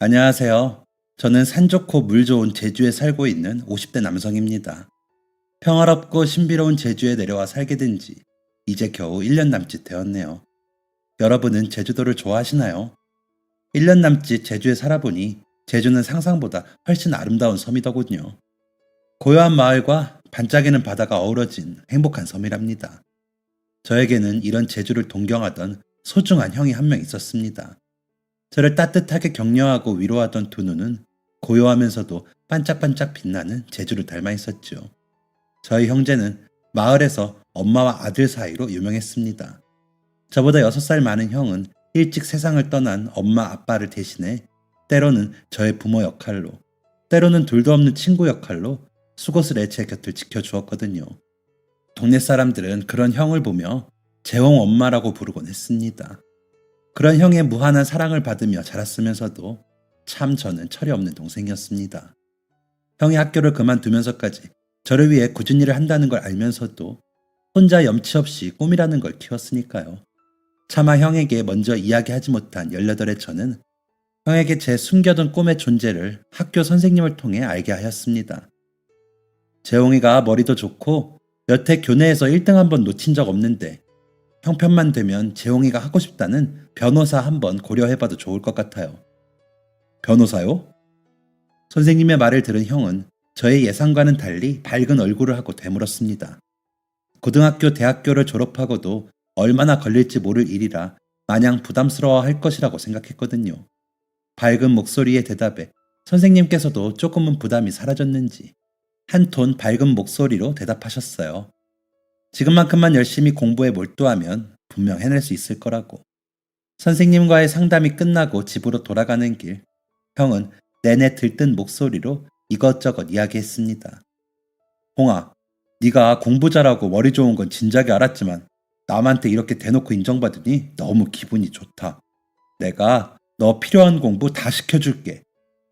안녕하세요. 저는 산 좋고 물 좋은 제주에 살고 있는 50대 남성입니다. 평화롭고 신비로운 제주에 내려와 살게 된 지 이제 겨우 1년 남짓 되었네요. 여러분은 제주도를 좋아하시나요? 1년 남짓 제주에 살아보니 제주는 상상보다 훨씬 아름다운 섬이더군요. 고요한 마을과 반짝이는 바다가 어우러진 행복한 섬이랍니다. 저에게는 이런 제주를 동경하던 소중한 형이 한 명 있었습니다. 저를 따뜻하게 격려하고 위로하던 두 눈은 고요하면서도 반짝반짝 빛나는 제주를 닮아 있었죠. 저희 형제는 마을에서 엄마와 아들 사이로 유명했습니다. 저보다 6살 많은 형은 일찍 세상을 떠난 엄마 아빠를 대신해 때로는 저의 부모 역할로, 때로는 둘도 없는 친구 역할로 수고스레 제 곁을 지켜주었거든요. 동네 사람들은 그런 형을 보며 재홍 엄마라고 부르곤 했습니다. 그런 형의 무한한 사랑을 받으며 자랐으면서도 참 저는 철이 없는 동생이었습니다. 형이 학교를 그만두면서까지 저를 위해 굳은 일을 한다는 걸 알면서도 혼자 염치 없이 꿈이라는 걸 키웠으니까요. 차마 형에게 먼저 이야기하지 못한 18의 저는 형에게 제 숨겨둔 꿈의 존재를 학교 선생님을 통해 알게 하였습니다. 재홍이가 머리도 좋고 여태 교내에서 1등 한 번 놓친 적 없는데 형편만 되면 재홍이가 하고 싶다는 변호사 한번 고려해봐도 좋을 것 같아요. 변호사요? 선생님의 말을 들은 형은 저의 예상과는 달리 밝은 얼굴을 하고 되물었습니다. 고등학교, 대학교를 졸업하고도 얼마나 걸릴지 모를 일이라 마냥 부담스러워 할 것이라고 생각했거든요. 밝은 목소리의 대답에 선생님께서도 조금은 부담이 사라졌는지 한 톤 밝은 목소리로 대답하셨어요. 지금만큼만 열심히 공부에 몰두하면 분명 해낼 수 있을 거라고. 선생님과의 상담이 끝나고 집으로 돌아가는 길, 형은 내내 들뜬 목소리로 이것저것 이야기했습니다. 홍아, 네가 공부 잘하고 머리 좋은 건 진작에 알았지만 남한테 이렇게 대놓고 인정받으니 너무 기분이 좋다. 내가 너 필요한 공부 다 시켜줄게.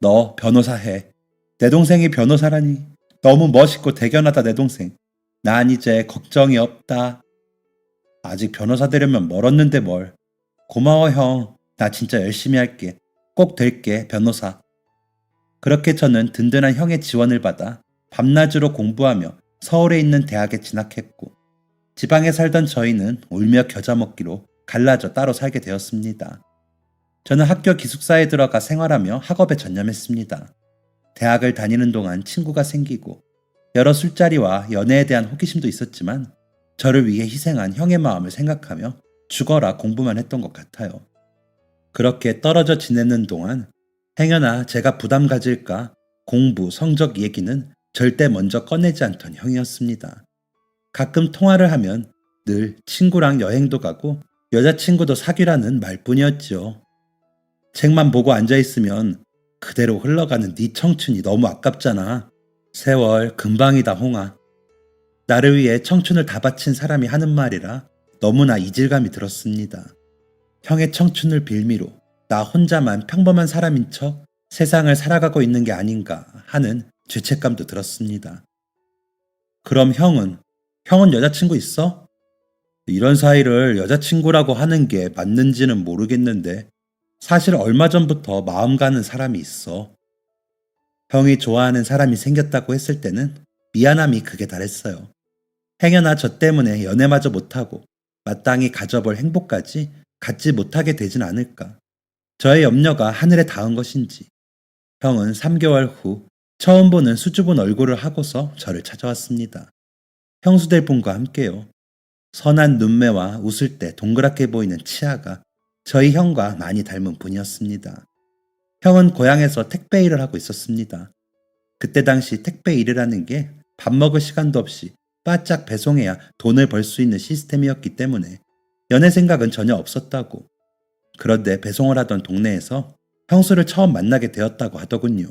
너 변호사 해. 내 동생이 변호사라니. 너무 멋있고 대견하다 내 동생. 난 이제 걱정이 없다. 아직 변호사 되려면 멀었는데 뭘. 고마워 형. 나 진짜 열심히 할게. 꼭 될게 변호사. 그렇게 저는 든든한 형의 지원을 받아 밤낮으로 공부하며 서울에 있는 대학에 진학했고 지방에 살던 저희는 울며 겨자 먹기로 갈라져 따로 살게 되었습니다. 저는 학교 기숙사에 들어가 생활하며 학업에 전념했습니다. 대학을 다니는 동안 친구가 생기고 여러 술자리와 연애에 대한 호기심도 있었지만 저를 위해 희생한 형의 마음을 생각하며 죽어라 공부만 했던 것 같아요. 그렇게 떨어져 지내는 동안 행여나 제가 부담 가질까 공부, 성적 얘기는 절대 먼저 꺼내지 않던 형이었습니다. 가끔 통화를 하면 늘 친구랑 여행도 가고 여자친구도 사귀라는 말뿐이었지요. 책만 보고 앉아있으면 그대로 흘러가는 네 청춘이 너무 아깝잖아. 세월 금방이다 홍아. 나를 위해 청춘을 다 바친 사람이 하는 말이라 너무나 이질감이 들었습니다. 형의 청춘을 빌미로 나 혼자만 평범한 사람인 척 세상을 살아가고 있는 게 아닌가 하는 죄책감도 들었습니다. 그럼 형은 여자친구 있어? 이런 사이를 여자친구라고 하는 게 맞는지는 모르겠는데 사실 얼마 전부터 마음 가는 사람이 있어. 형이 좋아하는 사람이 생겼다고 했을 때는 미안함이 극에 달했어요. 행여나 저 때문에 연애마저 못하고 마땅히 가져볼 행복까지 갖지 못하게 되진 않을까. 저의 염려가 하늘에 닿은 것인지 형은 3개월 후 처음 보는 수줍은 얼굴을 하고서 저를 찾아왔습니다. 형수될 분과 함께요. 선한 눈매와 웃을 때 동그랗게 보이는 치아가 저희 형과 많이 닮은 분이었습니다. 형은 고향에서 택배 일을 하고 있었습니다. 그때 당시 택배 일이라는 게 밥 먹을 시간도 없이 바짝 배송해야 돈을 벌 수 있는 시스템이었기 때문에 연애 생각은 전혀 없었다고. 그런데 배송을 하던 동네에서 형수를 처음 만나게 되었다고 하더군요.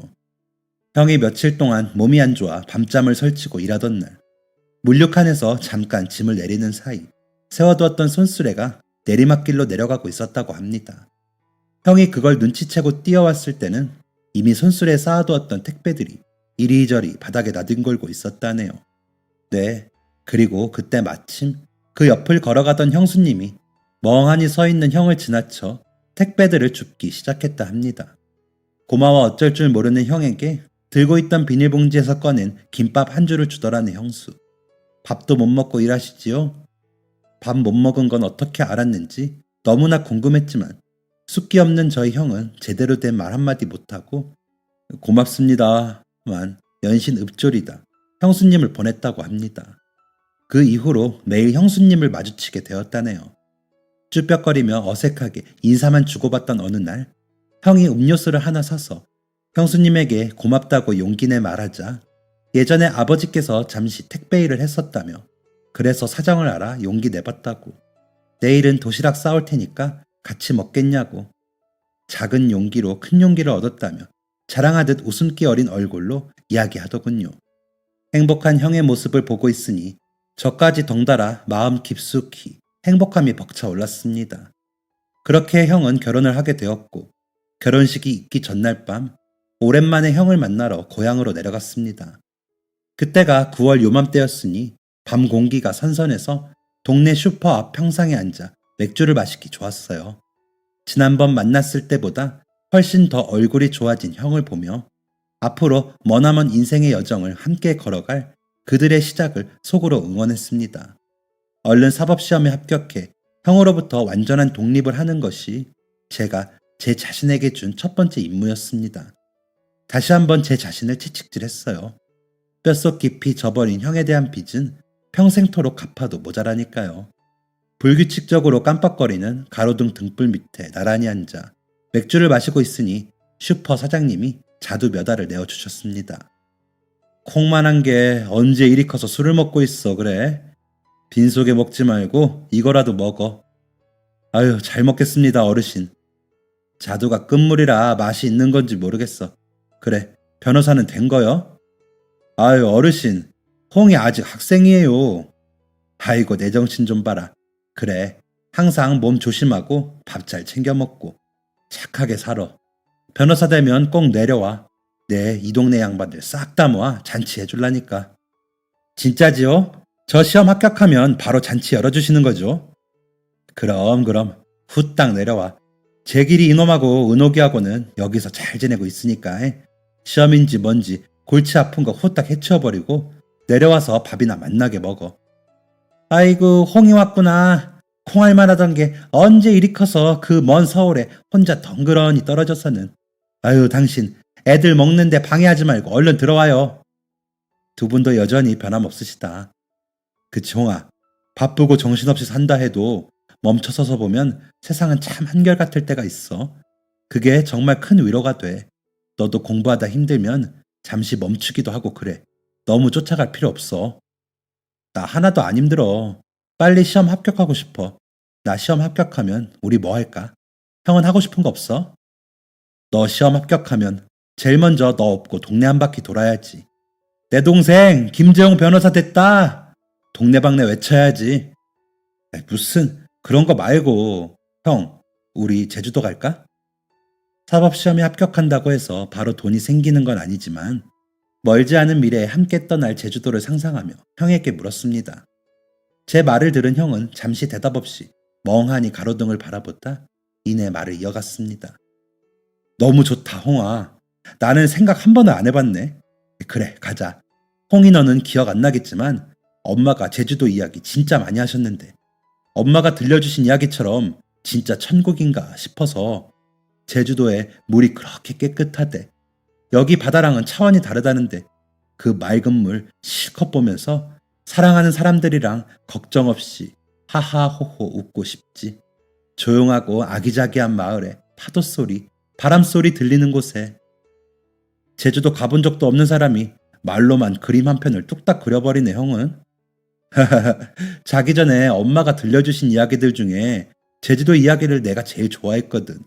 형이 며칠 동안 몸이 안 좋아 밤잠을 설치고 일하던 날 물류칸에서 잠깐 짐을 내리는 사이 세워두었던 손수레가 내리막길로 내려가고 있었다고 합니다. 형이 그걸 눈치채고 뛰어왔을 때는 이미 손수레에 쌓아두었던 택배들이 이리저리 바닥에 나뒹굴고 있었다네요. 네, 그리고 그때 마침 그 옆을 걸어가던 형수님이 멍하니 서 있는 형을 지나쳐 택배들을 줍기 시작했다 합니다. 고마워 어쩔 줄 모르는 형에게 들고 있던 비닐봉지에서 꺼낸 김밥 한 줄을 주더라네 형수. 밥도 못 먹고 일하시지요? 밥 못 먹은 건 어떻게 알았는지 너무나 궁금했지만 숫기 없는 저희 형은 제대로 된 말 한마디 못하고 고맙습니다만 연신 읍조리다 형수님을 보냈다고 합니다. 그 이후로 매일 형수님을 마주치게 되었다네요. 쭈뼛거리며 어색하게 인사만 주고받던 어느 날 형이 음료수를 하나 사서 형수님에게 고맙다고 용기 내 말하자 예전에 아버지께서 잠시 택배 일을 했었다며 그래서 사정을 알아 용기 내봤다고 내일은 도시락 싸올 테니까 같이 먹겠냐고 작은 용기로 큰 용기를 얻었다며 자랑하듯 웃음기 어린 얼굴로 이야기하더군요. 행복한 형의 모습을 보고 있으니 저까지 덩달아 마음 깊숙이 행복함이 벅차올랐습니다. 그렇게 형은 결혼을 하게 되었고 결혼식이 있기 전날 밤 오랜만에 형을 만나러 고향으로 내려갔습니다. 그때가 9월 요맘때였으니 밤 공기가 선선해서 동네 슈퍼 앞 평상에 앉아 맥주를 마시기 좋았어요. 지난번 만났을 때보다 훨씬 더 얼굴이 좋아진 형을 보며 앞으로 머나먼 인생의 여정을 함께 걸어갈 그들의 시작을 속으로 응원했습니다. 얼른 사법시험에 합격해 형으로부터 완전한 독립을 하는 것이 제가 제 자신에게 준 첫 번째 임무였습니다. 다시 한번 제 자신을 채찍질했어요. 뼛속 깊이 져버린 형에 대한 빚은 평생토록 갚아도 모자라니까요. 불규칙적으로 깜빡거리는 가로등 등불 밑에 나란히 앉아 맥주를 마시고 있으니 슈퍼 사장님이 자두 몇 알을 내어주셨습니다. 콩만한 게 언제 이리 커서 술을 먹고 있어 그래? 빈속에 먹지 말고 이거라도 먹어. 아유 잘 먹겠습니다 어르신. 자두가 끝물이라 맛이 있는 건지 모르겠어. 그래 변호사는 된 거요? 아유 어르신 홍이 아직 학생이에요. 아이고 내 정신 좀 봐라. 그래 항상 몸 조심하고 밥 잘 챙겨 먹고 착하게 살아. 변호사 되면 꼭 내려와. 네, 이 동네 양반들 싹 다 모아 잔치 해줄라니까. 진짜지요? 저 시험 합격하면 바로 잔치 열어주시는 거죠? 그럼 후딱 내려와. 제 길이 이놈하고 은옥이하고는 여기서 잘 지내고 있으니까 시험인지 뭔지 골치 아픈 거 후딱 해치워버리고 내려와서 밥이나 만나게 먹어. 아이고 홍이 왔구나. 콩알만 하던 게 언제 이리 커서 그 먼 서울에 혼자 덩그러니 떨어져서는. 아유 당신 애들 먹는데 방해하지 말고 얼른 들어와요. 두 분도 여전히 변함없으시다. 그치 홍아. 바쁘고 정신없이 산다 해도 멈춰서서 보면 세상은 참 한결같을 때가 있어. 그게 정말 큰 위로가 돼. 너도 공부하다 힘들면 잠시 멈추기도 하고 그래. 너무 쫓아갈 필요 없어. 나 하나도 안 힘들어. 빨리 시험 합격하고 싶어. 나 시험 합격하면 우리 뭐 할까? 형은 하고 싶은 거 없어? 너 시험 합격하면 제일 먼저 너 없고 동네 한 바퀴 돌아야지. 내 동생 김재용 변호사 됐다. 동네방네 외쳐야지. 무슨 그런 거 말고 형 우리 제주도 갈까? 사법시험에 합격한다고 해서 바로 돈이 생기는 건 아니지만 멀지 않은 미래에 함께 떠날 제주도를 상상하며 형에게 물었습니다. 제 말을 들은 형은 잠시 대답 없이 멍하니 가로등을 바라보다 이내 말을 이어갔습니다. 너무 좋다 홍아. 나는 생각 한 번을 안 해봤네. 그래 가자. 홍이 너는 기억 안 나겠지만 엄마가 제주도 이야기 진짜 많이 하셨는데 엄마가 들려주신 이야기처럼 진짜 천국인가 싶어서 제주도에 물이 그렇게 깨끗하대. 여기 바다랑은 차원이 다르다는데 그 맑은 물 실컷 보면서 사랑하는 사람들이랑 걱정 없이 하하호호 웃고 싶지. 조용하고 아기자기한 마을에 파도 소리, 바람 소리 들리는 곳에. 제주도 가본 적도 없는 사람이 말로만 그림 한 편을 뚝딱 그려버리네 형은. 자기 전에 엄마가 들려주신 이야기들 중에 제주도 이야기를 내가 제일 좋아했거든.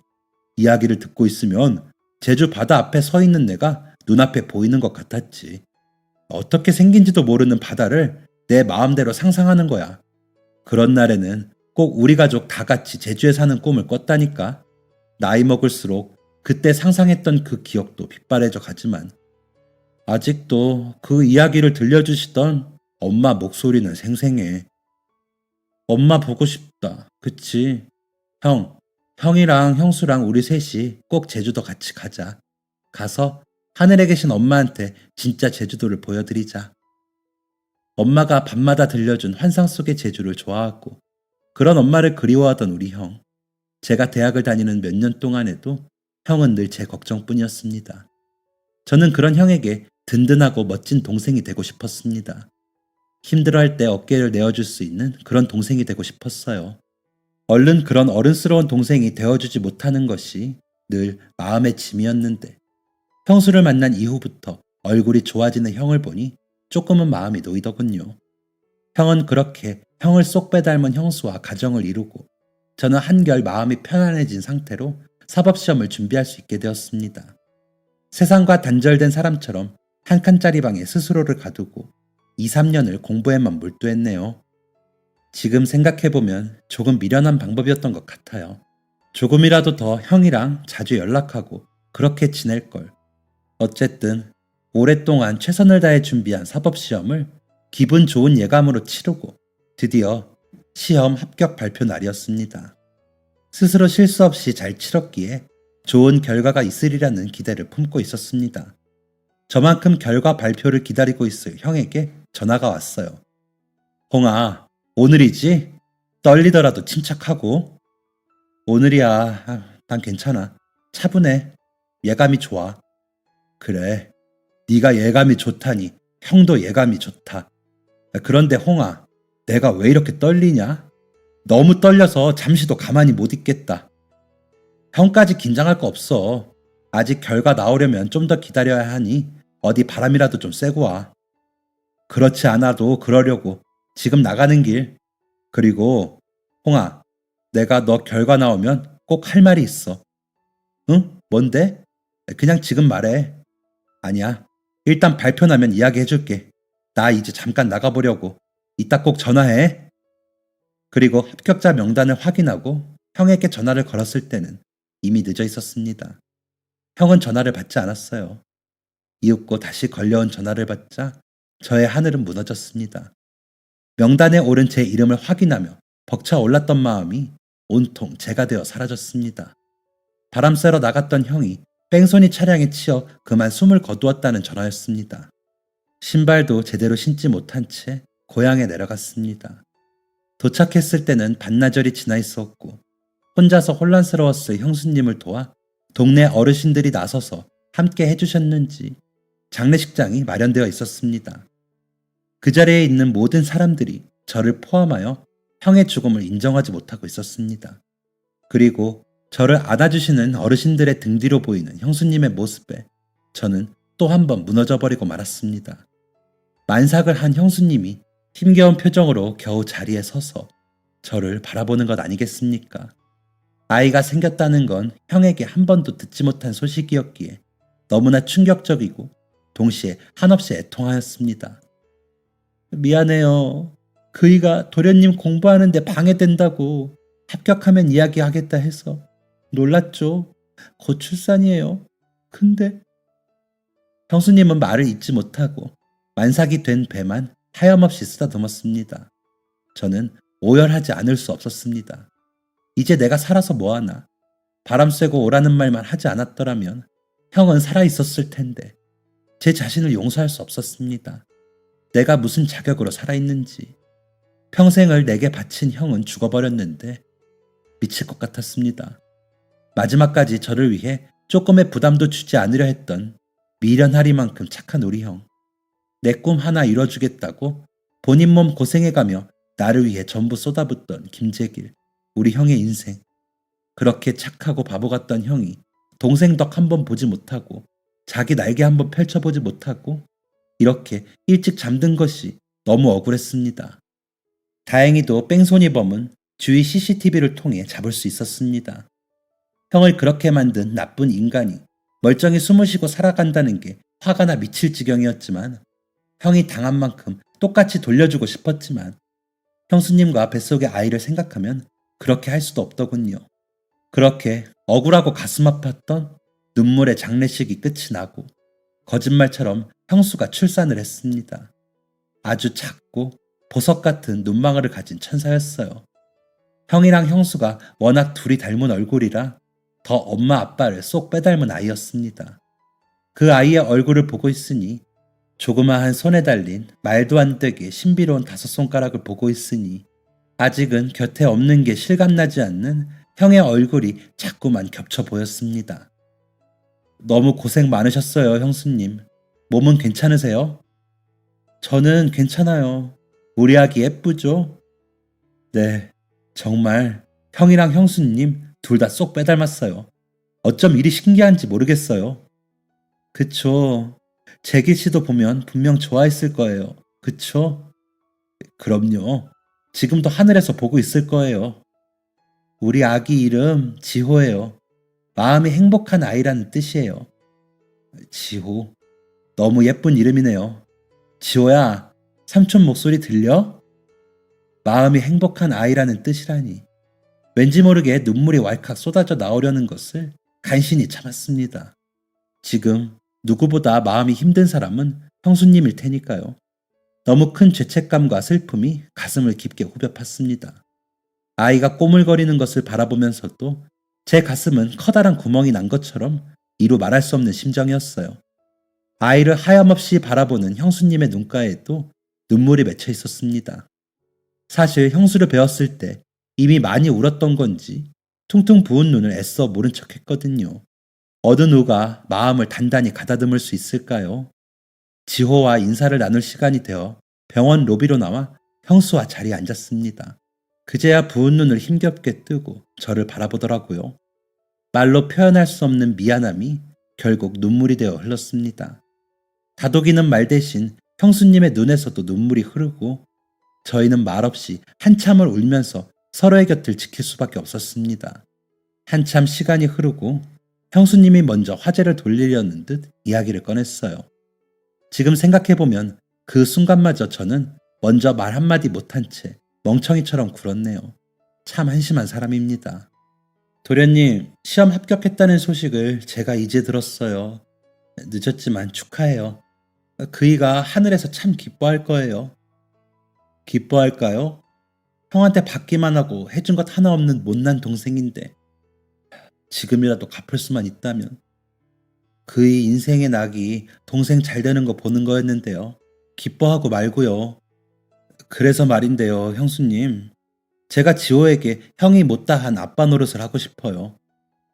이야기를 듣고 있으면 제주 바다 앞에 서 있는 내가 눈앞에 보이는 것 같았지. 어떻게 생긴지도 모르는 바다를 내 마음대로 상상하는 거야. 그런 날에는 꼭 우리 가족 다 같이 제주에 사는 꿈을 꿨다니까. 나이 먹을수록 그때 상상했던 그 기억도 빗바래져 가지만 아직도 그 이야기를 들려주시던 엄마 목소리는 생생해. 엄마 보고 싶다. 그치? 형이랑 형수랑 우리 셋이 꼭 제주도 같이 가자. 가서 하늘에 계신 엄마한테 진짜 제주도를 보여드리자. 엄마가 밤마다 들려준 환상 속의 제주를 좋아하고 그런 엄마를 그리워하던 우리 형. 제가 대학을 다니는 몇 년 동안에도 형은 늘 제 걱정뿐이었습니다. 저는 그런 형에게 든든하고 멋진 동생이 되고 싶었습니다. 힘들어할 때 어깨를 내어줄 수 있는 그런 동생이 되고 싶었어요. 얼른 그런 어른스러운 동생이 되어주지 못하는 것이 늘 마음의 짐이었는데 형수를 만난 이후부터 얼굴이 좋아지는 형을 보니 조금은 마음이 놓이더군요. 형은 그렇게 형을 쏙 빼닮은 형수와 가정을 이루고 저는 한결 마음이 편안해진 상태로 사법시험을 준비할 수 있게 되었습니다. 세상과 단절된 사람처럼 한 칸짜리 방에 스스로를 가두고 2, 3년을 공부에만 몰두했네요. 지금 생각해보면 조금 미련한 방법이었던 것 같아요. 조금이라도 더 형이랑 자주 연락하고 그렇게 지낼 걸. 어쨌든 오랫동안 최선을 다해 준비한 사법시험을 기분 좋은 예감으로 치르고 드디어 시험 합격 발표 날이었습니다. 스스로 실수 없이 잘 치렀기에 좋은 결과가 있으리라는 기대를 품고 있었습니다. 저만큼 결과 발표를 기다리고 있을 형에게 전화가 왔어요. 홍아, 오늘이지? 떨리더라도 침착하고. 오늘이야. 난 괜찮아. 차분해. 예감이 좋아. 그래. 네가 예감이 좋다니 형도 예감이 좋다. 그런데 홍아, 내가 왜 이렇게 떨리냐? 너무 떨려서 잠시도 가만히 못 있겠다. 형까지 긴장할 거 없어. 아직 결과 나오려면 좀 더 기다려야 하니 어디 바람이라도 좀 쐬고 와. 그렇지 않아도 그러려고 지금 나가는 길. 그리고 홍아, 내가 너 결과 나오면 꼭 할 말이 있어. 응? 뭔데? 그냥 지금 말해. 아니야. 일단 발표 나면 이야기해줄게. 나 이제 잠깐 나가보려고. 이따 꼭 전화해. 그리고 합격자 명단을 확인하고 형에게 전화를 걸었을 때는 이미 늦어 있었습니다. 형은 전화를 받지 않았어요. 이윽고 다시 걸려온 전화를 받자 저의 하늘은 무너졌습니다. 명단에 오른 제 이름을 확인하며 벅차올랐던 마음이 온통 재가 되어 사라졌습니다. 바람 쐬러 나갔던 형이 뺑소니 차량에 치여 그만 숨을 거두었다는 전화였습니다. 신발도 제대로 신지 못한 채 고향에 내려갔습니다. 도착했을 때는 반나절이 지나 있었고 혼자서 혼란스러웠을 형수님을 도와 동네 어르신들이 나서서 함께 해주셨는지 장례식장이 마련되어 있었습니다. 그 자리에 있는 모든 사람들이 저를 포함하여 형의 죽음을 인정하지 못하고 있었습니다. 그리고 저를 안아주시는 어르신들의 등 뒤로 보이는 형수님의 모습에 저는 또 한 번 무너져버리고 말았습니다. 만삭을 한 형수님이 힘겨운 표정으로 겨우 자리에 서서 저를 바라보는 것 아니겠습니까? 아이가 생겼다는 건 형에게 한 번도 듣지 못한 소식이었기에 너무나 충격적이고 동시에 한없이 애통하였습니다. 미안해요. 그이가 도련님 공부하는데 방해된다고 합격하면 이야기하겠다 해서 놀랐죠. 곧 출산이에요. 근데 형수님은 말을 잇지 못하고 만삭이 된 배만 하염없이 쓰다듬었습니다. 저는 오열하지 않을 수 없었습니다. 이제 내가 살아서 뭐하나. 바람 쐬고 오라는 말만 하지 않았더라면 형은 살아있었을 텐데 제 자신을 용서할 수 없었습니다. 내가 무슨 자격으로 살아있는지. 평생을 내게 바친 형은 죽어버렸는데 미칠 것 같았습니다. 마지막까지 저를 위해 조금의 부담도 주지 않으려 했던 미련하리만큼 착한 우리 형. 내 꿈 하나 이뤄주겠다고 본인 몸 고생해가며 나를 위해 전부 쏟아붓던 김재길, 우리 형의 인생. 그렇게 착하고 바보 같던 형이 동생 덕 한번 보지 못하고 자기 날개 한번 펼쳐보지 못하고 이렇게 일찍 잠든 것이 너무 억울했습니다. 다행히도 뺑소니범은 주위 CCTV를 통해 잡을 수 있었습니다. 형을 그렇게 만든 나쁜 인간이 멀쩡히 숨을 쉬고 살아간다는 게 화가 나 미칠 지경이었지만 형이 당한 만큼 똑같이 돌려주고 싶었지만 형수님과 뱃속의 아이를 생각하면 그렇게 할 수도 없더군요. 그렇게 억울하고 가슴 아팠던 눈물의 장례식이 끝이 나고 거짓말처럼 형수가 출산을 했습니다. 아주 작고 보석 같은 눈망울을 가진 천사였어요. 형이랑 형수가 워낙 둘이 닮은 얼굴이라 더 엄마 아빠를 쏙 빼닮은 아이였습니다. 그 아이의 얼굴을 보고 있으니, 조그마한 손에 달린 말도 안 되게 신비로운 5손가락을 보고 있으니, 아직은 곁에 없는 게 실감나지 않는 형의 얼굴이 자꾸만 겹쳐 보였습니다. 너무 고생 많으셨어요, 형수님. 몸은 괜찮으세요? 저는 괜찮아요. 우리 아기 예쁘죠? 네, 정말 형이랑 형수님 둘 다 쏙 빼닮았어요. 어쩜 이리 신기한지 모르겠어요. 그쵸. 재길 씨도 보면 분명 좋아했을 거예요. 그쵸? 그럼요. 지금도 하늘에서 보고 있을 거예요. 우리 아기 이름 지호예요. 마음이 행복한 아이라는 뜻이에요. 지호. 너무 예쁜 이름이네요. 지호야, 삼촌 목소리 들려? 마음이 행복한 아이라는 뜻이라니. 왠지 모르게 눈물이 왈칵 쏟아져 나오려는 것을 간신히 참았습니다. 지금 누구보다 마음이 힘든 사람은 형수님일 테니까요. 너무 큰 죄책감과 슬픔이 가슴을 깊게 후벼 팠습니다. 아이가 꼬물거리는 것을 바라보면서도 제 가슴은 커다란 구멍이 난 것처럼 이루 말할 수 없는 심정이었어요. 아이를 하염없이 바라보는 형수님의 눈가에도 눈물이 맺혀 있었습니다. 사실 형수를 배웠을 때 이미 많이 울었던 건지 퉁퉁 부은 눈을 애써 모른 척 했거든요. 어느 누가 마음을 단단히 가다듬을 수 있을까요? 지호와 인사를 나눌 시간이 되어 병원 로비로 나와 형수와 자리에 앉았습니다. 그제야 부은 눈을 힘겹게 뜨고 저를 바라보더라고요. 말로 표현할 수 없는 미안함이 결국 눈물이 되어 흘렀습니다. 다독이는 말 대신 형수님의 눈에서도 눈물이 흐르고 저희는 말없이 한참을 울면서 서로의 곁을 지킬 수밖에 없었습니다. 한참 시간이 흐르고 형수님이 먼저 화제를 돌리려는 듯 이야기를 꺼냈어요. 지금 생각해보면 그 순간마저 저는 먼저 말 한마디 못한 채 멍청이처럼 굴었네요. 참 한심한 사람입니다. 도련님, 시험 합격했다는 소식을 제가 이제 들었어요. 늦었지만 축하해요. 그이가 하늘에서 참 기뻐할 거예요. 기뻐할까요? 형한테 받기만 하고 해준 것 하나 없는 못난 동생인데 지금이라도 갚을 수만 있다면. 그의 인생의 낙이 동생 잘 되는 거 보는 거였는데요. 기뻐하고 말고요. 그래서 말인데요, 형수님. 제가 지호에게 형이 못다한 아빠 노릇을 하고 싶어요.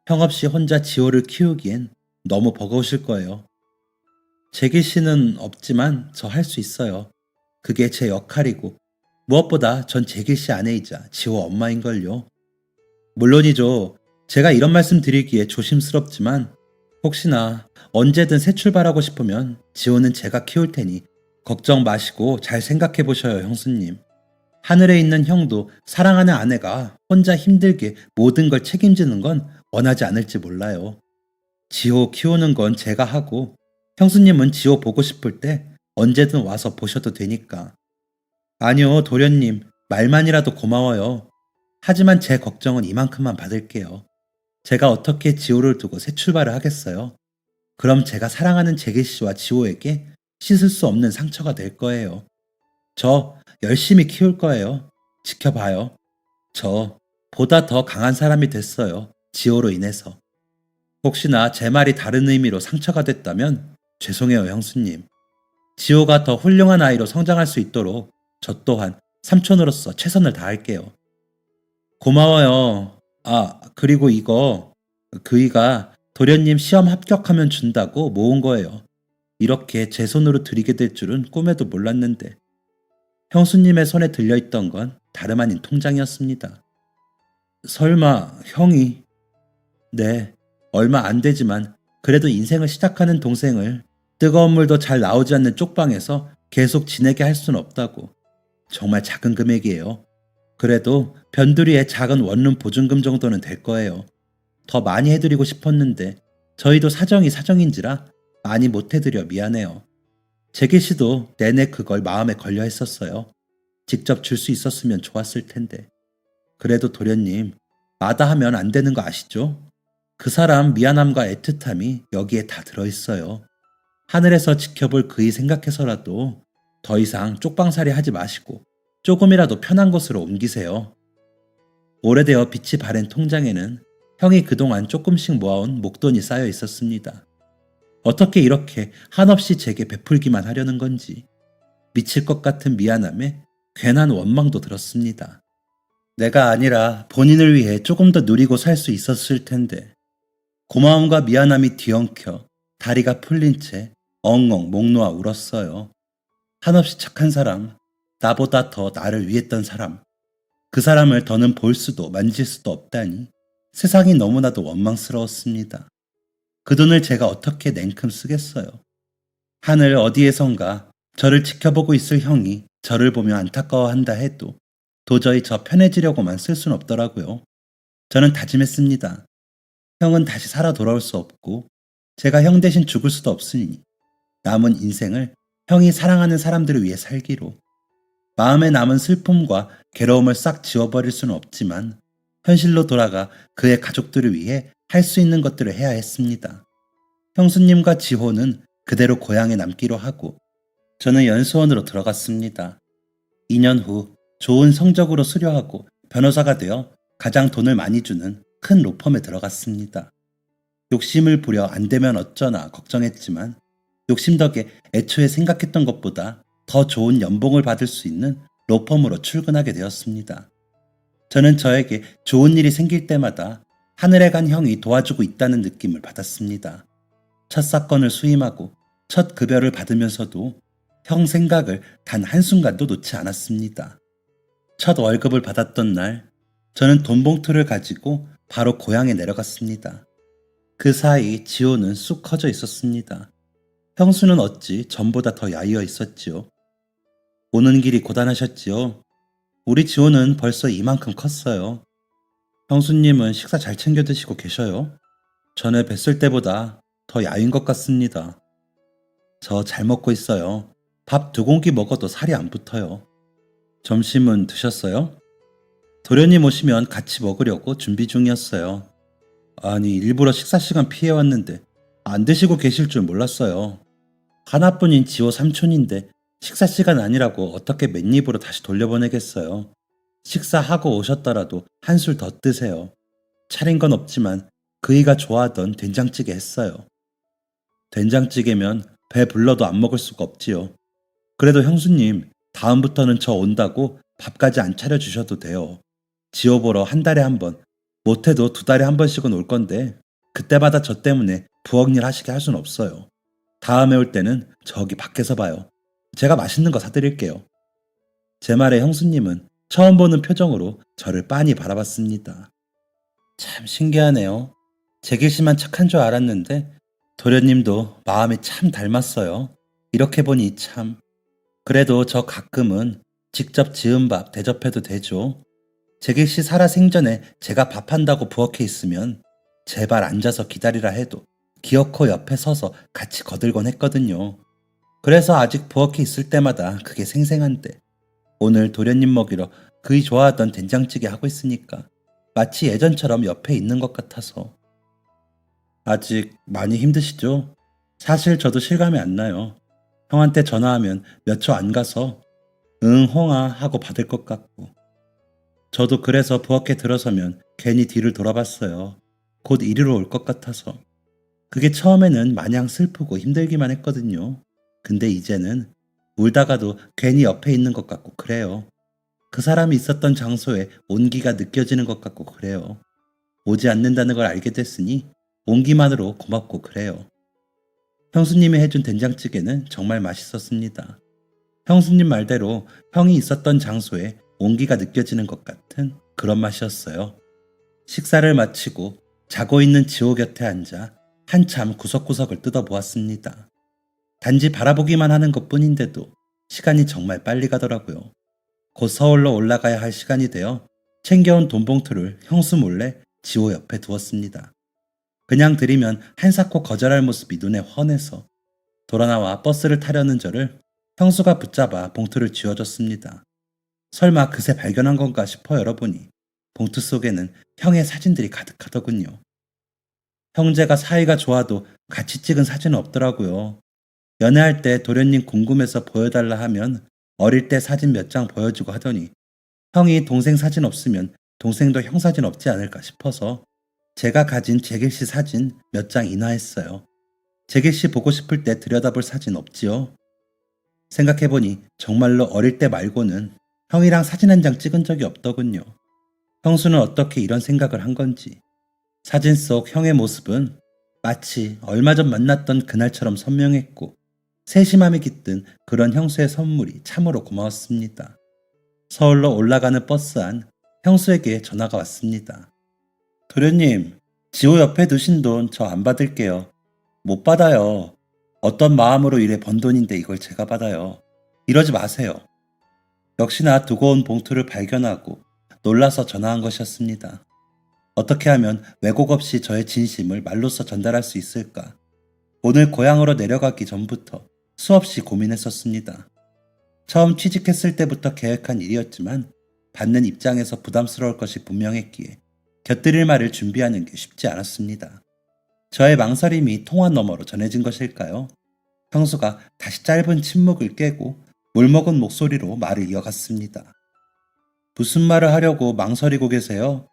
형 없이 혼자 지호를 키우기엔 너무 버거우실 거예요. 재길 씨는 없지만 저 할 수 있어요. 그게 제 역할이고 무엇보다 전 재길 씨 아내이자 지호 엄마인걸요. 물론이죠. 제가 이런 말씀 드리기에 조심스럽지만 혹시나 언제든 새 출발하고 싶으면 지호는 제가 키울 테니 걱정 마시고 잘 생각해 보셔요, 형수님. 하늘에 있는 형도 사랑하는 아내가 혼자 힘들게 모든 걸 책임지는 건 원하지 않을지 몰라요. 지호 키우는 건 제가 하고 형수님은 지호 보고 싶을 때 언제든 와서 보셔도 되니까. 아니요, 도련님. 말만이라도 고마워요. 하지만 제 걱정은 이만큼만 받을게요. 제가 어떻게 지호를 두고 새 출발을 하겠어요? 그럼 제가 사랑하는 재길 씨와 지호에게 씻을 수 없는 상처가 될 거예요. 저 열심히 키울 거예요. 지켜봐요. 저 보다 더 강한 사람이 됐어요. 지호로 인해서. 혹시나 제 말이 다른 의미로 상처가 됐다면 죄송해요, 형수님. 지호가 더 훌륭한 아이로 성장할 수 있도록 저 또한 삼촌으로서 최선을 다할게요. 고마워요. 아, 그리고 이거 그이가 도련님 시험 합격하면 준다고 모은 거예요. 이렇게 제 손으로 드리게 될 줄은 꿈에도 몰랐는데. 형수님의 손에 들려있던 건 다름 아닌 통장이었습니다. 설마 형이? 네, 얼마 안 되지만 그래도 인생을 시작하는 동생을 뜨거운 물도 잘 나오지 않는 쪽방에서 계속 지내게 할 수는 없다고. 정말 작은 금액이에요. 그래도 변두리의 작은 원룸 보증금 정도는 될 거예요. 더 많이 해드리고 싶었는데 저희도 사정이 사정인지라 많이 못 해드려 미안해요. 재길 씨도 내내 그걸 마음에 걸려 했었어요. 직접 줄 수 있었으면 좋았을 텐데. 그래도 도련님, 마다하면 안 되는 거 아시죠? 그 사람 미안함과 애틋함이 여기에 다 들어있어요. 하늘에서 지켜볼 그이 생각해서라도 더 이상 쪽방살이 하지 마시고 조금이라도 편한 곳으로 옮기세요. 오래되어 빛이 바랜 통장에는 형이 그동안 조금씩 모아온 목돈이 쌓여 있었습니다. 어떻게 이렇게 한없이 제게 베풀기만 하려는 건지 미칠 것 같은 미안함에 괜한 원망도 들었습니다. 내가 아니라 본인을 위해 조금 더 누리고 살 수 있었을 텐데 고마움과 미안함이 뒤엉켜 다리가 풀린 채 엉엉 목 놓아 울었어요. 한없이 착한 사람, 나보다 더 나를 위했던 사람, 그 사람을 더는 볼 수도 만질 수도 없다니 세상이 너무나도 원망스러웠습니다. 그 돈을 제가 어떻게 냉큼 쓰겠어요. 하늘 어디에선가 저를 지켜보고 있을 형이 저를 보며 안타까워한다 해도 도저히 저 편해지려고만 쓸 순 없더라고요. 저는 다짐했습니다. 형은 다시 살아 돌아올 수 없고 제가 형 대신 죽을 수도 없으니 남은 인생을 형이 사랑하는 사람들을 위해 살기로. 마음에 남은 슬픔과 괴로움을 싹 지워버릴 수는 없지만 현실로 돌아가 그의 가족들을 위해 할 수 있는 것들을 해야 했습니다. 형수님과 지호는 그대로 고향에 남기로 하고 저는 연수원으로 들어갔습니다. 2년 후 좋은 성적으로 수료하고 변호사가 되어 가장 돈을 많이 주는 큰 로펌에 들어갔습니다. 욕심을 부려 안 되면 어쩌나 걱정했지만 욕심 덕에 애초에 생각했던 것보다 더 좋은 연봉을 받을 수 있는 로펌으로 출근하게 되었습니다. 저는 저에게 좋은 일이 생길 때마다 하늘에 간 형이 도와주고 있다는 느낌을 받았습니다. 첫 사건을 수임하고 첫 급여를 받으면서도 형 생각을 단 한순간도 놓지 않았습니다. 첫 월급을 받았던 날, 저는 돈 봉투를 가지고 바로 고향에 내려갔습니다. 그 사이 지호는 쑥 커져 있었습니다. 형수는 어찌 전보다 더 야위어 있었지요. 오는 길이 고단하셨지요. 우리 지호는 벌써 이만큼 컸어요. 형수님은 식사 잘 챙겨 드시고 계셔요? 전에 뵀을 때보다 더 야윈 것 같습니다. 저 잘 먹고 있어요. 밥 2공기 먹어도 살이 안 붙어요. 점심은 드셨어요? 도련님 오시면 같이 먹으려고 준비 중이었어요. 아니, 일부러 식사 시간 피해왔는데 안 드시고 계실 줄 몰랐어요. 하나뿐인 지호 삼촌인데 식사 시간 아니라고 어떻게 맨입으로 다시 돌려보내겠어요. 식사하고 오셨더라도 한술 더 뜨세요. 차린 건 없지만 그이가 좋아하던 된장찌개 했어요. 된장찌개면 배 불러도 안 먹을 수가 없지요. 그래도 형수님, 다음부터는 저 온다고 밥까지 안 차려주셔도 돼요. 지호 보러 한 달에 한 번, 못해도 2달에 한 번씩은 올 건데 그때마다 저 때문에 부엌 일 하시게 할 순 없어요. 다음에 올 때는 저기 밖에서 봐요. 제가 맛있는 거 사드릴게요. 제 말에 형수님은 처음 보는 표정으로 저를 빤히 바라봤습니다. 참 신기하네요. 제길 씨만 착한 줄 알았는데 도련님도 마음이 참 닮았어요. 이렇게 보니 참. 그래도 저 가끔은 직접 지은 밥 대접해도 되죠. 제길 씨 살아 생전에 제가 밥한다고 부엌에 있으면 제발 앉아서 기다리라 해도 기어코 옆에 서서 같이 거들곤 했거든요. 그래서 아직 부엌에 있을 때마다 그게 생생한데 오늘 도련님 먹이러 그이 좋아하던 된장찌개 하고 있으니까 마치 예전처럼 옆에 있는 것 같아서. 아직 많이 힘드시죠? 사실 저도 실감이 안 나요. 형한테 전화하면 몇 초 안 가서 응 홍아 하고 받을 것 같고. 저도 그래서 부엌에 들어서면 괜히 뒤를 돌아봤어요. 곧 이리로 올 것 같아서. 그게 처음에는 마냥 슬프고 힘들기만 했거든요. 근데 이제는 울다가도 괜히 옆에 있는 것 같고 그래요. 그 사람이 있었던 장소에 온기가 느껴지는 것 같고 그래요. 오지 않는다는 걸 알게 됐으니 온기만으로 고맙고 그래요. 형수님이 해준 된장찌개는 정말 맛있었습니다. 형수님 말대로 형이 있었던 장소에 온기가 느껴지는 것 같은 그런 맛이었어요. 식사를 마치고 자고 있는 지호 곁에 앉아 한참 구석구석을 뜯어보았습니다. 단지 바라보기만 하는 것뿐인데도 시간이 정말 빨리 가더라고요. 곧 서울로 올라가야 할 시간이 되어 챙겨온 돈 봉투를 형수 몰래 지호 옆에 두었습니다. 그냥 드리면 한사코 거절할 모습이 눈에 훤해서 돌아나와 버스를 타려는 저를 형수가 붙잡아 봉투를 쥐어줬습니다. 설마 그새 발견한 건가 싶어 열어보니 봉투 속에는 형의 사진들이 가득하더군요. 형제가 사이가 좋아도 같이 찍은 사진은 없더라고요. 연애할 때 도련님 궁금해서 보여달라 하면 어릴 때 사진 몇 장 보여주고 하더니 형이 동생 사진 없으면 동생도 형 사진 없지 않을까 싶어서 제가 가진 재길씨 사진 몇 장 인화했어요. 재길씨 보고 싶을 때 들여다볼 사진 없지요? 생각해보니 정말로 어릴 때 말고는 형이랑 사진 한 장 찍은 적이 없더군요. 형수는 어떻게 이런 생각을 한 건지. 사진 속 형의 모습은 마치 얼마 전 만났던 그날처럼 선명했고 세심함이 깃든 그런 형수의 선물이 참으로 고마웠습니다. 서울로 올라가는 버스 안 형수에게 전화가 왔습니다. 도련님, 지호 옆에 두신 돈 저 안 받을게요. 못 받아요. 어떤 마음으로 일해 번 돈인데 이걸 제가 받아요. 이러지 마세요. 역시나 두고 온 봉투를 발견하고 놀라서 전화한 것이었습니다. 어떻게 하면 왜곡 없이 저의 진심을 말로써 전달할 수 있을까? 오늘 고향으로 내려가기 전부터 수없이 고민했었습니다. 처음 취직했을 때부터 계획한 일이었지만 받는 입장에서 부담스러울 것이 분명했기에 곁들일 말을 준비하는 게 쉽지 않았습니다. 저의 망설임이 통화 너머로 전해진 것일까요? 형수가 다시 짧은 침묵을 깨고 물먹은 목소리로 말을 이어갔습니다. 무슨 말을 하려고 망설이고 계세요?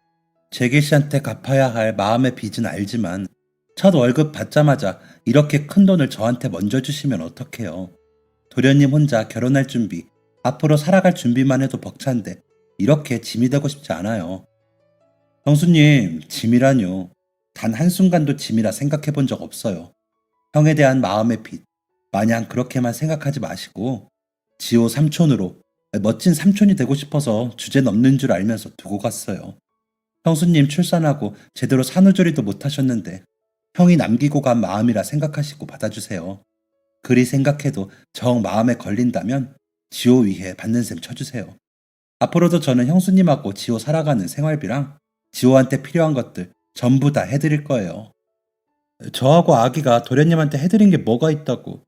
재길 씨한테 갚아야 할 마음의 빚은 알지만 첫 월급 받자마자 이렇게 큰 돈을 저한테 먼저 주시면 어떡해요? 도련님 혼자 결혼할 준비, 앞으로 살아갈 준비만 해도 벅찬데 이렇게 짐이 되고 싶지 않아요. 형수님, 짐이라뇨. 단 한순간도 짐이라 생각해 본 적 없어요. 형에 대한 마음의 빚, 마냥 그렇게만 생각하지 마시고 지호 삼촌으로 멋진 삼촌이 되고 싶어서 주제 넘는 줄 알면서 두고 갔어요. 형수님 출산하고 제대로 산후조리도 못하셨는데 형이 남기고 간 마음이라 생각하시고 받아주세요. 그리 생각해도 정 마음에 걸린다면 지호 위해 받는 셈 쳐주세요. 앞으로도 저는 형수님하고 지호 살아가는 생활비랑 지호한테 필요한 것들 전부 다 해드릴 거예요. 저하고 아기가 도련님한테 해드린 게 뭐가 있다고.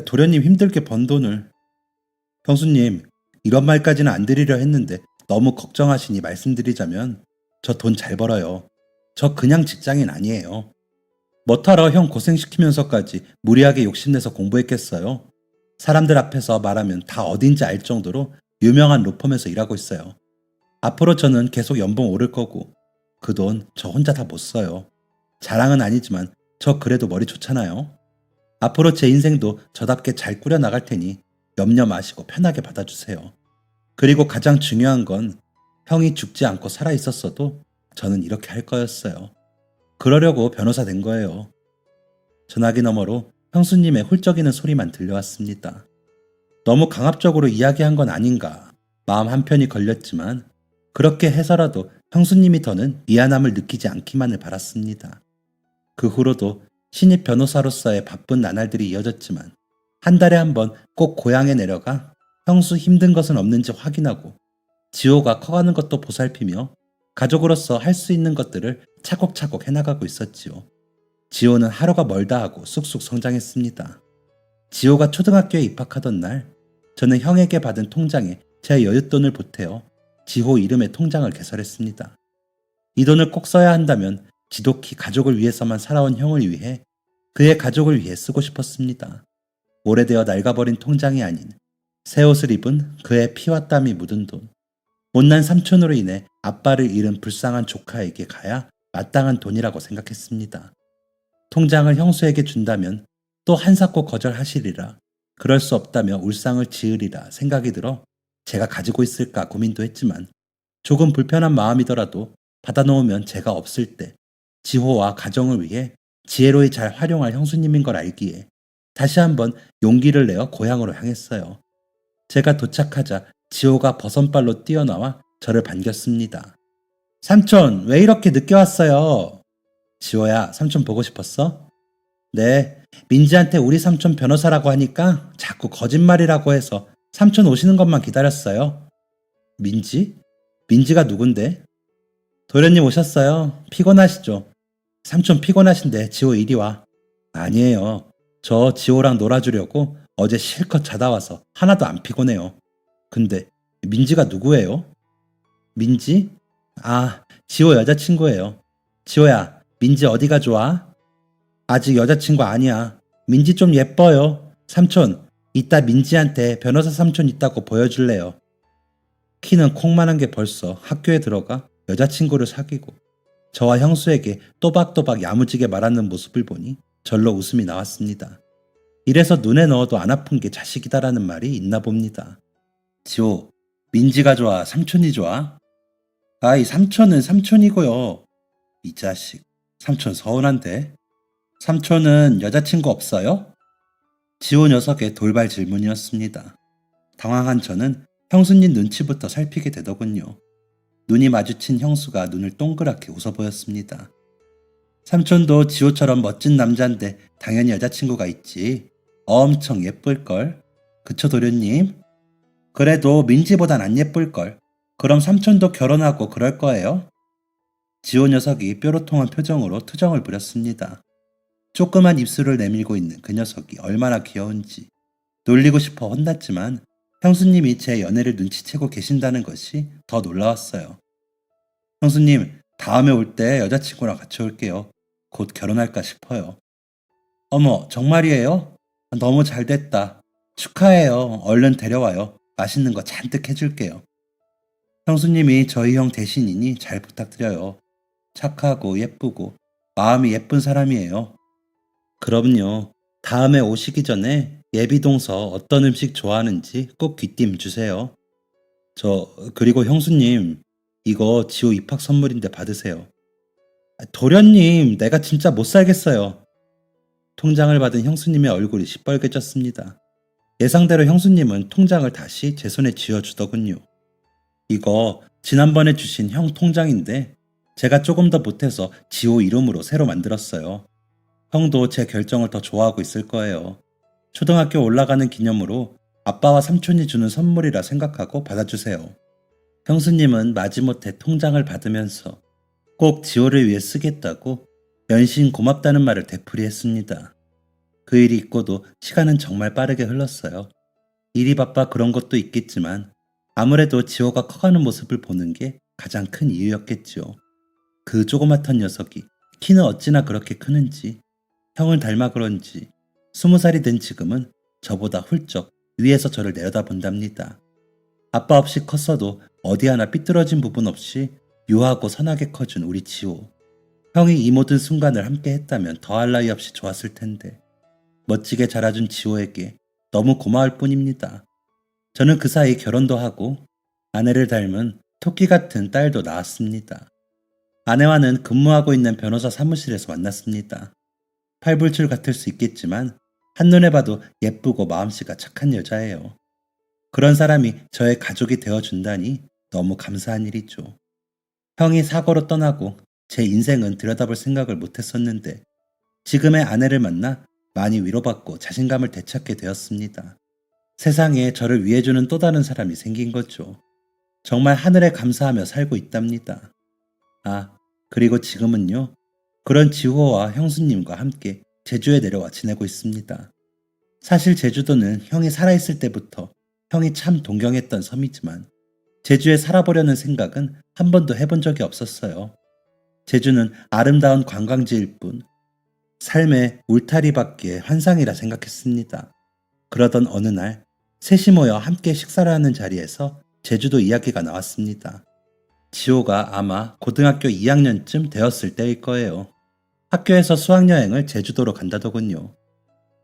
도련님 힘들게 번 돈을. 형수님, 이런 말까지는 안 드리려 했는데 너무 걱정하시니 말씀드리자면 저 돈 잘 벌어요. 저 그냥 직장인 아니에요. 뭐하러 형 고생시키면서까지 무리하게 욕심내서 공부했겠어요? 사람들 앞에서 말하면 다 어딘지 알 정도로 유명한 로펌에서 일하고 있어요. 앞으로 저는 계속 연봉 오를 거고 그 돈 저 혼자 다 못 써요. 자랑은 아니지만 저 그래도 머리 좋잖아요. 앞으로 제 인생도 저답게 잘 꾸려나갈 테니 염려 마시고 편하게 받아주세요. 그리고 가장 중요한 건 형이 죽지 않고 살아있었어도 저는 이렇게 할 거였어요. 그러려고 변호사 된 거예요. 전화기 너머로 형수님의 훌쩍이는 소리만 들려왔습니다. 너무 강압적으로 이야기한 건 아닌가 마음 한편이 걸렸지만 그렇게 해서라도 형수님이 더는 미안함을 느끼지 않기만을 바랐습니다. 그 후로도 신입 변호사로서의 바쁜 나날들이 이어졌지만 한 달에 한 번 꼭 고향에 내려가 형수 힘든 것은 없는지 확인하고 지호가 커가는 것도 보살피며 가족으로서 할 수 있는 것들을 차곡차곡 해나가고 있었지요. 지호는 하루가 멀다 하고 쑥쑥 성장했습니다. 지호가 초등학교에 입학하던 날 저는 형에게 받은 통장에 제 여윳돈을 보태어 지호 이름의 통장을 개설했습니다. 이 돈을 꼭 써야 한다면 지독히 가족을 위해서만 살아온 형을 위해 그의 가족을 위해 쓰고 싶었습니다. 오래되어 낡아버린 통장이 아닌 새 옷을 입은 그의 피와 땀이 묻은 돈. 못난 삼촌으로 인해 아빠를 잃은 불쌍한 조카에게 가야 마땅한 돈이라고 생각했습니다. 통장을 형수에게 준다면 또 한사코 거절하시리라. 그럴 수 없다며 울상을 지으리라 생각이 들어 제가 가지고 있을까 고민도 했지만 조금 불편한 마음이더라도 받아놓으면 제가 없을 때 지호와 가정을 위해 지혜로이 잘 활용할 형수님인 걸 알기에 다시 한번 용기를 내어 고향으로 향했어요. 제가 도착하자 지호가 버선발로 뛰어나와 저를 반겼습니다. 삼촌, 왜 이렇게 늦게 왔어요? 지호야, 삼촌 보고 싶었어? 네, 민지한테 우리 삼촌 변호사라고 하니까 자꾸 거짓말이라고 해서 삼촌 오시는 것만 기다렸어요. 민지? 민지가 누군데? 도련님 오셨어요. 피곤하시죠? 삼촌 피곤하신데 지호 이리 와. 아니에요. 저 지호랑 놀아주려고 어제 실컷 자다 와서 하나도 안 피곤해요. 근데 민지가 누구예요? 민지? 아, 지호 여자친구예요. 지호야, 민지 어디가 좋아? 아직 여자친구 아니야. 민지 좀 예뻐요. 삼촌, 이따 민지한테 변호사 삼촌 있다고 보여줄래요. 키는 콩만한 게 벌써 학교에 들어가 여자친구를 사귀고 저와 형수에게 또박또박 야무지게 말하는 모습을 보니 절로 웃음이 나왔습니다. 이래서 눈에 넣어도 안 아픈 게 자식이다라는 말이 있나 봅니다. 지호, 민지가 좋아, 삼촌이 좋아? 아이, 삼촌은 삼촌이고요. 이 자식, 삼촌 서운한데? 삼촌은 여자친구 없어요? 지호 녀석의 돌발 질문이었습니다. 당황한 저는 형수님 눈치부터 살피게 되더군요. 눈이 마주친 형수가 눈을 동그랗게 웃어 보였습니다. 삼촌도 지호처럼 멋진 남자인데 당연히 여자친구가 있지. 엄청 예쁠걸. 그쵸 도련님? 그래도 민지보단 안 예쁠걸. 그럼 삼촌도 결혼하고 그럴 거예요? 지호 녀석이 뾰로통한 표정으로 투정을 부렸습니다. 조그만 입술을 내밀고 있는 그 녀석이 얼마나 귀여운지. 놀리고 싶어 혼났지만 형수님이 제 연애를 눈치채고 계신다는 것이 더 놀라웠어요. 형수님, 다음에 올 때 여자친구랑 같이 올게요. 곧 결혼할까 싶어요. 어머, 정말이에요? 너무 잘 됐다. 축하해요. 얼른 데려와요. 맛있는 거 잔뜩 해줄게요. 형수님이 저희 형 대신이니 잘 부탁드려요. 착하고 예쁘고 마음이 예쁜 사람이에요. 그럼요. 다음에 오시기 전에 예비동서 어떤 음식 좋아하는지 꼭 귀띔 주세요. 그리고 형수님, 이거 지호 입학 선물인데 받으세요. 도련님, 내가 진짜 못 살겠어요. 통장을 받은 형수님의 얼굴이 시뻘개졌습니다. 예상대로 형수님은 통장을 다시 제 손에 쥐어주더군요. 이거 지난번에 주신 형 통장인데 제가 조금 더 보태서 지호 이름으로 새로 만들었어요. 형도 제 결정을 더 좋아하고 있을 거예요. 초등학교 올라가는 기념으로 아빠와 삼촌이 주는 선물이라 생각하고 받아주세요. 형수님은 마지못해 통장을 받으면서 꼭 지호를 위해 쓰겠다고 연신 고맙다는 말을 되풀이했습니다. 그 일이 있고도 시간은 정말 빠르게 흘렀어요. 일이 바빠 그런 것도 있겠지만 아무래도 지호가 커가는 모습을 보는 게 가장 큰 이유였겠죠. 그 조그맣던 녀석이 키는 어찌나 그렇게 크는지, 형을 닮아 그런지 20살이 된 지금은 저보다 훌쩍 위에서 저를 내려다본답니다. 아빠 없이 컸어도 어디 하나 삐뚤어진 부분 없이 유하고 선하게 커준 우리 지호. 형이 이 모든 순간을 함께 했다면 더할 나위 없이 좋았을 텐데 멋지게 자라준 지호에게 너무 고마울 뿐입니다. 저는 그 사이 결혼도 하고 아내를 닮은 토끼 같은 딸도 낳았습니다. 아내와는 근무하고 있는 변호사 사무실에서 만났습니다. 팔불출 같을 수 있겠지만 한눈에 봐도 예쁘고 마음씨가 착한 여자예요. 그런 사람이 저의 가족이 되어준다니 너무 감사한 일이죠. 형이 사고로 떠나고 제 인생은 들여다볼 생각을 못했었는데 지금의 아내를 만나 많이 위로받고 자신감을 되찾게 되었습니다. 세상에 저를 위해주는 또 다른 사람이 생긴 거죠. 정말 하늘에 감사하며 살고 있답니다. 아, 그리고 지금은요. 그런 지호와 형수님과 함께 제주에 내려와 지내고 있습니다. 사실 제주도는 형이 살아있을 때부터 형이 참 동경했던 섬이지만 제주에 살아보려는 생각은 한 번도 해본 적이 없었어요. 제주는 아름다운 관광지일 뿐 삶의 울타리밖에 환상이라 생각했습니다. 그러던 어느 날 셋이 모여 함께 식사를 하는 자리에서 제주도 이야기가 나왔습니다. 지호가 아마 고등학교 2학년쯤 되었을 때일 거예요. 학교에서 수학여행을 제주도로 간다더군요.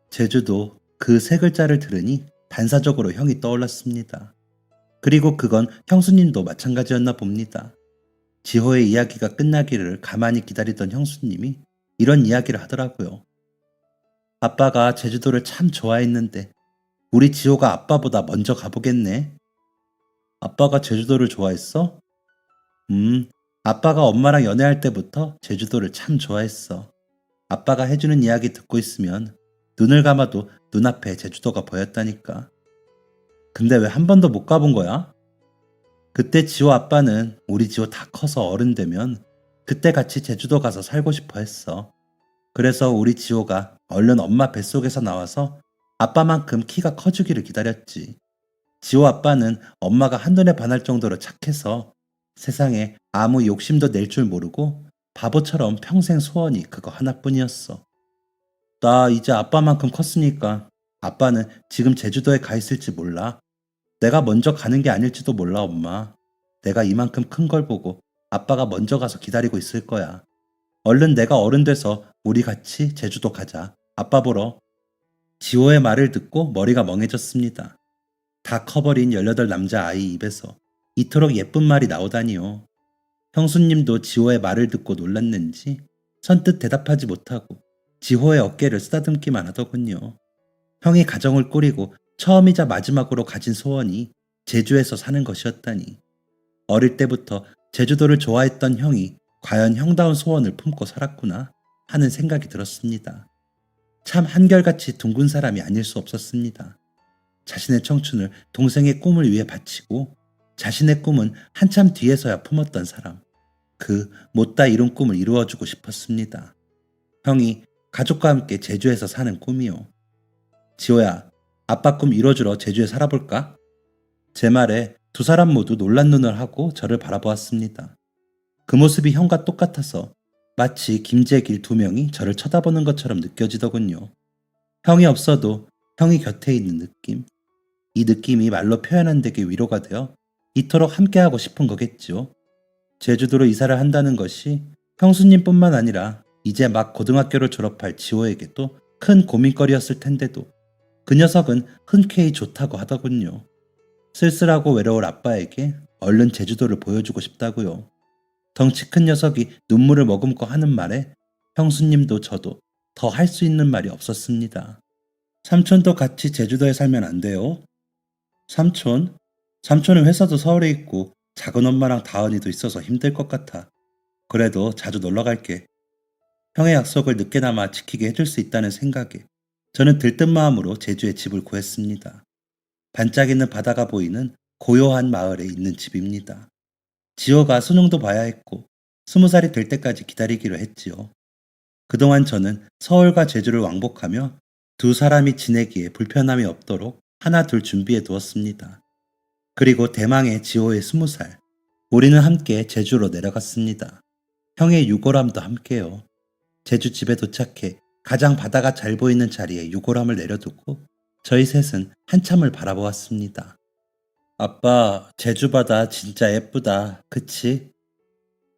제주도 그 세 글자를 들으니 반사적으로 형이 떠올랐습니다. 그리고 그건 형수님도 마찬가지였나 봅니다. 지호의 이야기가 끝나기를 가만히 기다리던 형수님이 이런 이야기를 하더라고요. 아빠가 제주도를 참 좋아했는데 우리 지호가 아빠보다 먼저 가보겠네. 아빠가 제주도를 좋아했어? 아빠가 엄마랑 연애할 때부터 제주도를 참 좋아했어. 아빠가 해주는 이야기 듣고 있으면 눈을 감아도 눈앞에 제주도가 보였다니까. 근데 왜 한 번도 못 가본 거야? 그때 지호 아빠는 우리 지호 다 커서 어른 되면 그때 같이 제주도 가서 살고 싶어 했어. 그래서 우리 지호가 얼른 엄마 뱃속에서 나와서 아빠만큼 키가 커주기를 기다렸지. 지호 아빠는 엄마가 한눈에 반할 정도로 착해서 세상에 아무 욕심도 낼 줄 모르고 바보처럼 평생 소원이 그거 하나뿐이었어. 나 이제 아빠만큼 컸으니까 아빠는 지금 제주도에 가 있을지 몰라. 내가 먼저 가는 게 아닐지도 몰라, 엄마. 내가 이만큼 큰 걸 보고 아빠가 먼저 가서 기다리고 있을 거야. 얼른 내가 어른 돼서 우리 같이 제주도 가자. 아빠 보러. 지호의 말을 듣고 머리가 멍해졌습니다. 다 커버린 18 남자아이 입에서 이토록 예쁜 말이 나오다니요. 형수님도 지호의 말을 듣고 놀랐는지 선뜻 대답하지 못하고 지호의 어깨를 쓰다듬기만 하더군요. 형이 가정을 꾸리고 처음이자 마지막으로 가진 소원이 제주에서 사는 것이었다니. 어릴 때부터 제주도를 좋아했던 형이 과연 형다운 소원을 품고 살았구나 하는 생각이 들었습니다. 참 한결같이 둥근 사람이 아닐 수 없었습니다. 자신의 청춘을 동생의 꿈을 위해 바치고 자신의 꿈은 한참 뒤에서야 품었던 사람. 그 못다 이룬 꿈을 이루어주고 싶었습니다. 형이 가족과 함께 제주에서 사는 꿈이요. 지호야, 아빠 꿈 이뤄주러 제주에 살아볼까? 제 말에 두 사람 모두 놀란 눈을 하고 저를 바라보았습니다. 그 모습이 형과 똑같아서 마치 김재길 2명이 저를 쳐다보는 것처럼 느껴지더군요. 형이 없어도 형이 곁에 있는 느낌. 이 느낌이 말로 표현 안 되게 위로가 되어 이토록 함께하고 싶은 거겠죠. 제주도로 이사를 한다는 것이 형수님뿐만 아니라 이제 막 고등학교를 졸업할 지호에게도 큰 고민거리였을 텐데도 그 녀석은 흔쾌히 좋다고 하더군요. 쓸쓸하고 외로울 아빠에게 얼른 제주도를 보여주고 싶다고요. 덩치 큰 녀석이 눈물을 머금고 하는 말에 형수님도 저도 더 할 수 있는 말이 없었습니다. 삼촌도 같이 제주도에 살면 안 돼요? 삼촌? 삼촌은 회사도 서울에 있고 작은 엄마랑 다은이도 있어서 힘들 것 같아. 그래도 자주 놀러 갈게. 형의 약속을 늦게나마 지키게 해줄 수 있다는 생각에 저는 들뜬 마음으로 제주에 집을 구했습니다. 반짝이는 바다가 보이는 고요한 마을에 있는 집입니다. 지호가 수능도 봐야 했고 20살이 될 때까지 기다리기로 했지요. 그동안 저는 서울과 제주를 왕복하며 두 사람이 지내기에 불편함이 없도록 하나 둘 준비해 두었습니다. 그리고 대망의 지호의 20살. 우리는 함께 제주로 내려갔습니다. 형의 유골함도 함께요. 제주 집에 도착해 가장 바다가 잘 보이는 자리에 유골함을 내려두고 저희 셋은 한참을 바라보았습니다. 아빠, 제주 바다 진짜 예쁘다. 그치?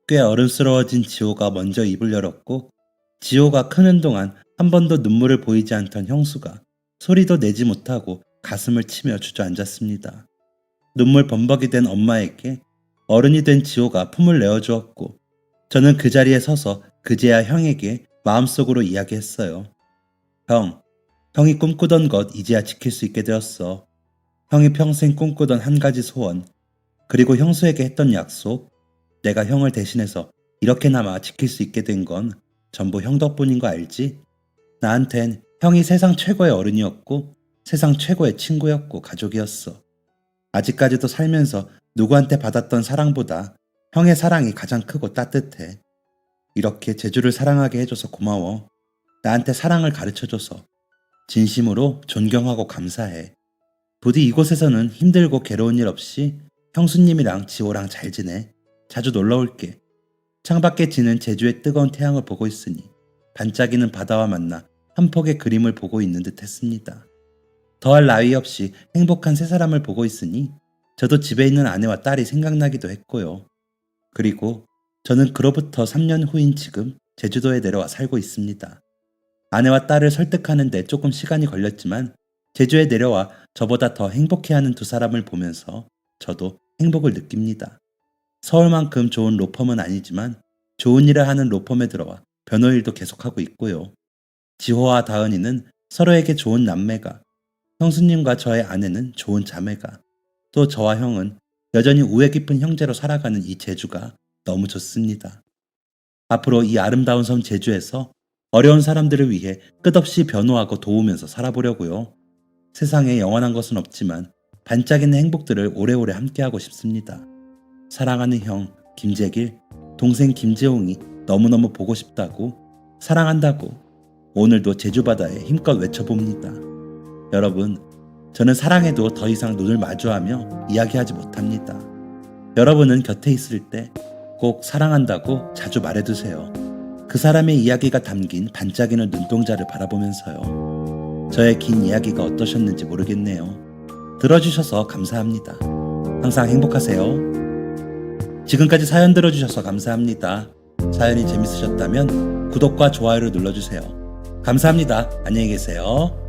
꽤 어른스러워진 지호가 먼저 입을 열었고 지호가 크는 동안 한 번도 눈물을 보이지 않던 형수가 소리도 내지 못하고 가슴을 치며 주저앉았습니다. 눈물 범벅이 된 엄마에게 어른이 된 지호가 품을 내어주었고 저는 그 자리에 서서 그제야 형에게 마음속으로 이야기했어요. 형이 꿈꾸던 것 이제야 지킬 수 있게 되었어. 형이 평생 꿈꾸던 한 가지 소원, 그리고 형수에게 했던 약속, 내가 형을 대신해서 이렇게나마 지킬 수 있게 된 건 전부 형 덕분인 거 알지? 나한텐 형이 세상 최고의 어른이었고 세상 최고의 친구였고 가족이었어. 아직까지도 살면서 누구한테 받았던 사랑보다 형의 사랑이 가장 크고 따뜻해. 이렇게 제주를 사랑하게 해줘서 고마워. 나한테 사랑을 가르쳐줘서 진심으로 존경하고 감사해. 부디 이곳에서는 힘들고 괴로운 일 없이 형수님이랑 지호랑 잘 지내. 자주 놀러 올게. 창밖에 지는 제주의 뜨거운 태양을 보고 있으니 반짝이는 바다와 만나 한 폭의 그림을 보고 있는 듯 했습니다. 더할 나위 없이 행복한 세 사람을 보고 있으니 저도 집에 있는 아내와 딸이 생각나기도 했고요. 그리고 저는 그로부터 3년 후인 지금 제주도에 내려와 살고 있습니다. 아내와 딸을 설득하는 데 조금 시간이 걸렸지만 제주에 내려와 저보다 더 행복해하는 두 사람을 보면서 저도 행복을 느낍니다. 서울만큼 좋은 로펌은 아니지만 좋은 일을 하는 로펌에 들어와 변호 일도 계속하고 있고요. 지호와 다은이는 서로에게 좋은 남매가, 형수님과 저의 아내는 좋은 자매가, 또 저와 형은 여전히 우애 깊은 형제로 살아가는 이 제주가 너무 좋습니다. 앞으로 이 아름다운 섬 제주에서 어려운 사람들을 위해 끝없이 변호하고 도우면서 살아보려고요. 세상에 영원한 것은 없지만 반짝이는 행복들을 오래오래 함께하고 싶습니다. 사랑하는 형 김재길, 동생 김재홍이 너무너무 보고 싶다고, 사랑한다고 오늘도 제주바다에 힘껏 외쳐봅니다. 여러분, 저는 사랑해도 더 이상 눈을 마주하며 이야기하지 못합니다. 여러분은 곁에 있을 때 꼭 사랑한다고 자주 말해두세요. 그 사람의 이야기가 담긴 반짝이는 눈동자를 바라보면서요. 저의 긴 이야기가 어떠셨는지 모르겠네요. 들어주셔서 감사합니다. 항상 행복하세요. 지금까지 사연 들어주셔서 감사합니다. 사연이 재밌으셨다면 구독과 좋아요를 눌러주세요. 감사합니다. 안녕히 계세요.